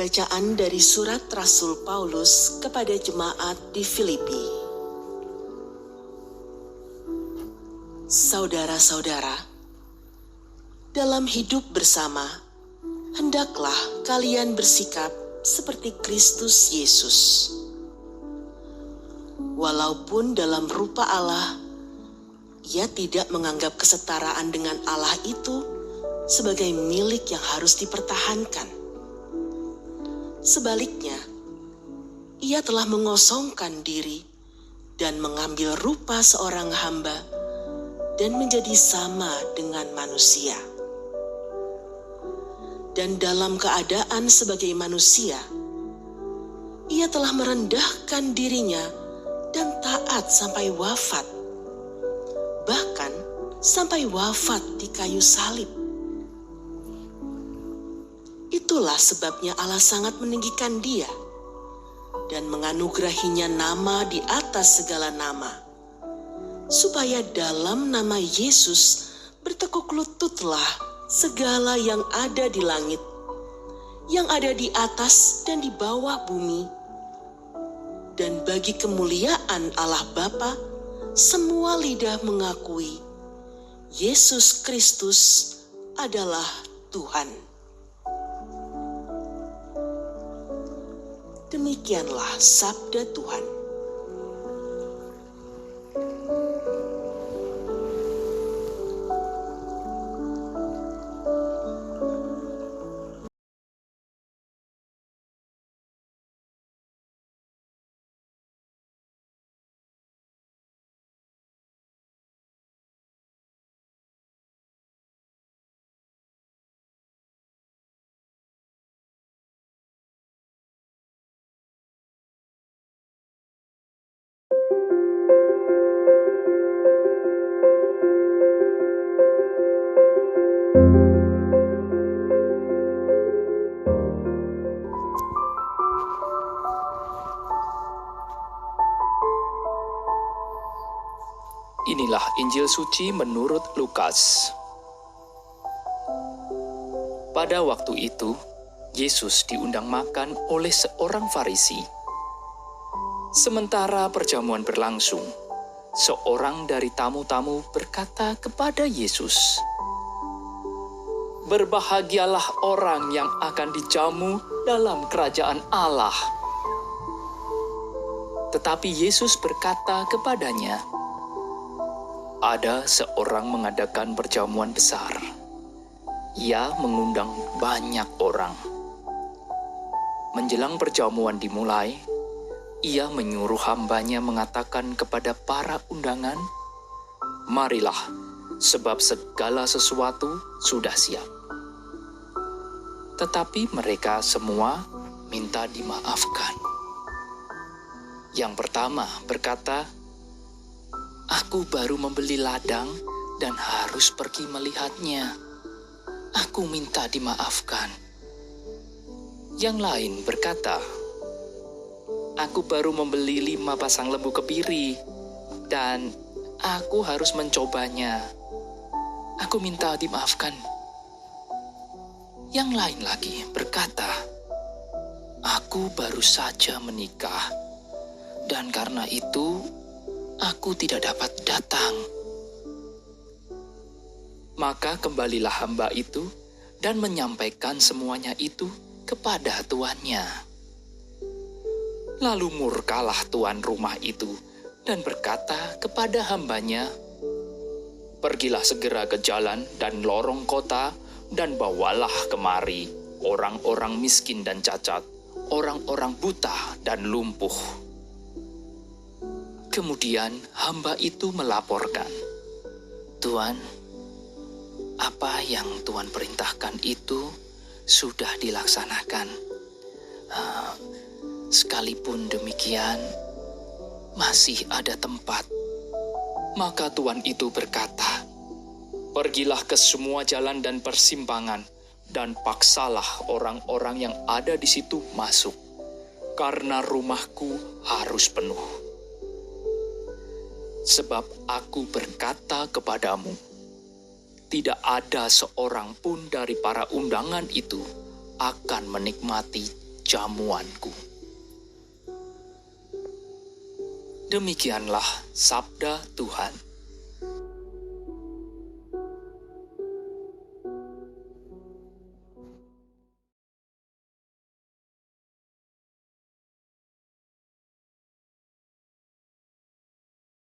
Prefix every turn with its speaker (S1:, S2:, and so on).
S1: Bacaan dari surat Rasul Paulus kepada jemaat di Filipi. Saudara-saudara, dalam hidup bersama, hendaklah kalian bersikap seperti Kristus Yesus. Walaupun dalam rupa Allah, Ia tidak menganggap kesetaraan dengan Allah itu sebagai milik yang harus dipertahankan. Sebaliknya, Ia telah mengosongkan diri dan mengambil rupa seorang hamba dan menjadi sama dengan manusia. Dan dalam keadaan sebagai manusia, Ia telah merendahkan dirinya dan taat sampai wafat, bahkan sampai wafat di kayu salib. Itulah sebabnya Allah sangat meninggikan Dia dan menganugerahinya nama di atas segala nama, supaya dalam nama Yesus bertekuk lututlah segala yang ada di langit, yang ada di atas dan di bawah bumi, dan bagi kemuliaan Allah Bapa, semua lidah mengakui Yesus Kristus adalah Tuhan. Demikianlah sabda Tuhan.
S2: Inilah Injil suci menurut Lukas. Pada waktu itu, Yesus diundang makan oleh seorang Farisi. Sementara perjamuan berlangsung, seorang dari tamu-tamu berkata kepada Yesus, "Berbahagialah orang yang akan dijamu dalam kerajaan Allah." Tetapi Yesus berkata kepadanya, "Ada seorang mengadakan perjamuan besar. Ia mengundang banyak orang. Menjelang perjamuan dimulai, ia menyuruh hambanya mengatakan kepada para undangan, 'Marilah, sebab segala sesuatu sudah siap.' Tetapi mereka semua minta dimaafkan. Yang pertama berkata, 'Aku baru membeli ladang dan harus pergi melihatnya. Aku minta dimaafkan.' Yang lain berkata, 'Aku baru membeli 5 pasang lembu kebiri dan aku harus mencobanya. Aku minta dimaafkan.' Yang lain lagi berkata, 'Aku baru saja menikah dan karena itu aku tidak dapat datang.' Maka kembalilah hamba itu dan menyampaikan semuanya itu kepada tuannya. Lalu murkalah tuan rumah itu dan berkata kepada hambanya, 'Pergilah segera ke jalan dan lorong kota dan bawalah kemari orang-orang miskin dan cacat, orang-orang buta dan lumpuh.' Kemudian hamba itu melaporkan, 'Tuan, apa yang Tuan perintahkan itu sudah dilaksanakan. Sekalipun demikian, masih ada tempat.' Maka tuan itu berkata, 'Pergilah ke semua jalan dan persimpangan, dan paksalah orang-orang yang ada di situ masuk, karena rumahku harus penuh. Sebab aku berkata kepadamu, tidak ada seorang pun dari para undangan itu akan menikmati jamuanku. Demikianlah sabda Tuhan.